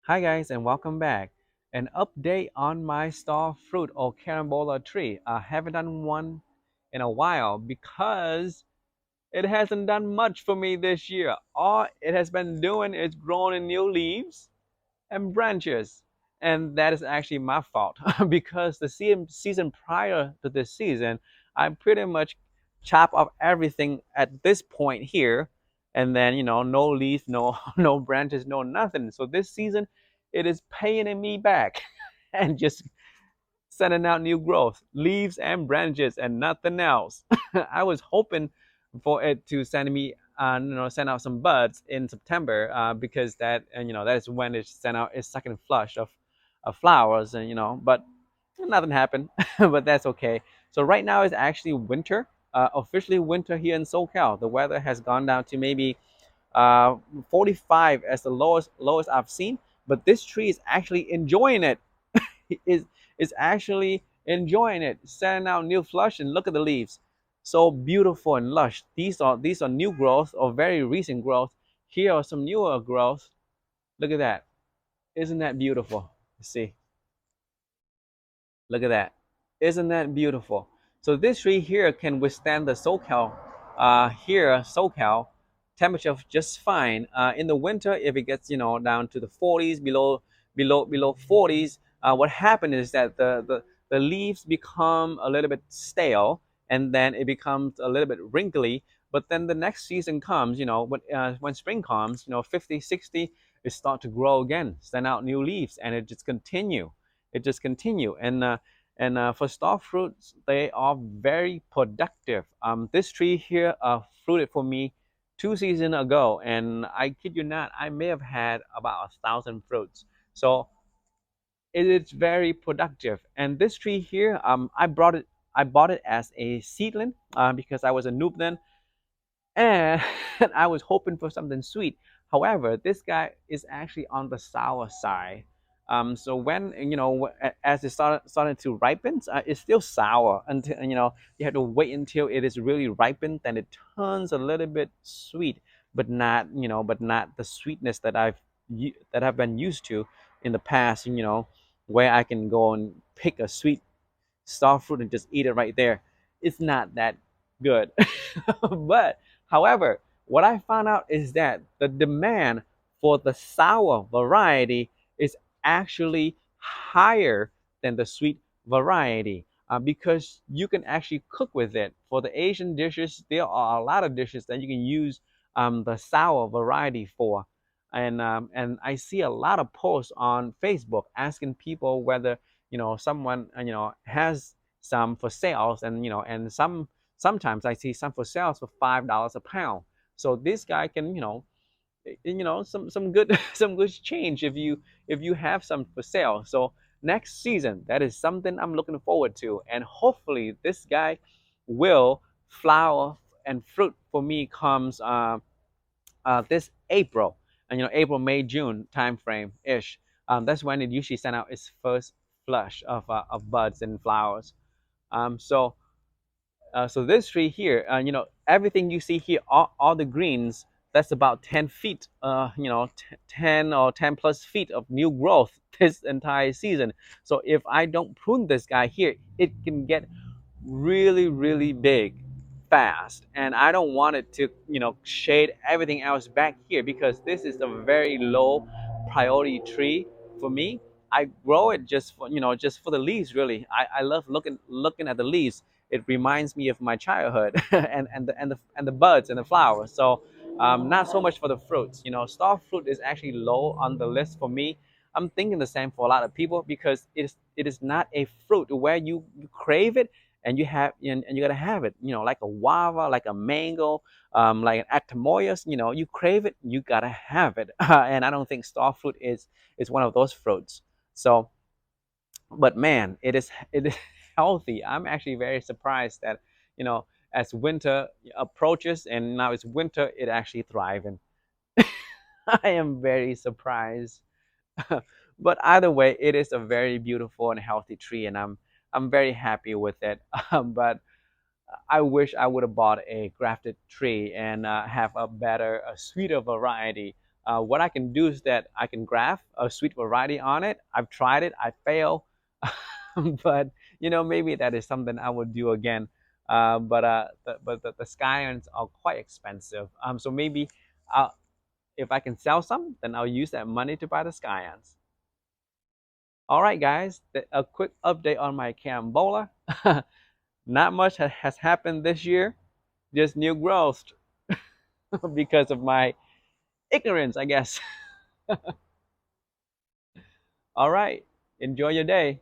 Hi guys and welcome back. An update on my star fruit or carambola tree. I haven't done one in a while because it hasn't done much for me this year. All it has been doing is growing new leaves and branches. And that is actually my fault because the season prior to this season, I pretty much chop off everything at this point here. And then, no leaf, no no branches, no nothing. So this season, it is paying me back and just sending out new growth, leaves and branches, and nothing else. I was hoping for it to send out some buds in September because that is when it sent out its second flush of flowers, and but nothing happened. But that's okay. So right now is actually winter, officially winter here in SoCal. The weather has gone down to maybe uh, 45 as the lowest I've seen. But this tree is actually enjoying it is is actually enjoying it, sending out new flush, and look at the leaves, so beautiful and lush. These are new growth or very recent growth. Here are some newer growth. Look at that. Isn't that beautiful? See, look at that. Isn't that beautiful? So this tree here can withstand the SoCal temperature just fine. In the winter, if it gets down to the 40s, below 40s, what happens is that the leaves become a little bit stale, and then it becomes a little bit wrinkly. But then the next season comes, when spring comes, 50, 60, it start to grow again, send out new leaves, and it just continue. And for star fruits, they are very productive. This tree here fruited for me 2 seasons ago, and I kid you not, I may have had about 1,000 fruits. So it is very productive. And this tree here, I bought it as a seedling because I was a noob then, and I was hoping for something sweet. However, this guy is actually on the sour side. So when as it started to ripen, it's still sour until you have to wait until it is really ripened. Then it turns a little bit sweet, but not the sweetness that I've been used to in the past. Where I can go and pick a sweet star fruit and just eat it right there. It's not that good. But however, what I found out is that the demand for the sour variety is actually higher than the sweet variety because you can actually cook with it. For the Asian dishes, there are a lot of dishes that you can use the sour variety for. And I see a lot of posts on Facebook asking people whether someone has some for sales, and and sometimes I see some for sales for $5 a pound. So this guy can some good some good change if you have some for sale. So next season, that is something I'm looking forward to, and hopefully this guy will flower and fruit for me comes this April, and April, May, June time frame ish. That's when it usually send out its first flush of buds and flowers. So this tree here, everything you see here, all the greens, that's about 10 feet, 10 or 10 plus feet of new growth this entire season. So if I don't prune this guy here, it can get really, really big fast. And I don't want it to, shade everything else back here because this is a very low priority tree for me. I grow it just for the leaves, really. I love looking at the leaves. It reminds me of my childhood and the buds and the flowers. So not so much for the fruits. Star fruit is actually low on the list for me. I'm thinking the same for a lot of people because it is not a fruit where you crave it and you gotta have it. Like a guava, like a mango, like an actamoyas. You crave it, you gotta have it. And I don't think star fruit is one of those fruits. So, but man, it is healthy. I'm actually very surprised that as winter approaches and now it's winter, it actually thriving. I am very surprised. But either way, it is a very beautiful and healthy tree, and I'm very happy with it. But I wish I would have bought a grafted tree and have a better, a sweeter variety What I can do is that I can graft a sweet variety on it. I've tried it, I fail, but maybe that is something I would do again. But the Scions are quite expensive. So maybe I'll, if I can sell some, then I'll use that money to buy the Scions. All right, guys, a quick update on my Carambola. Not much has happened this year, just new growth because of my ignorance, I guess. All right, enjoy your day.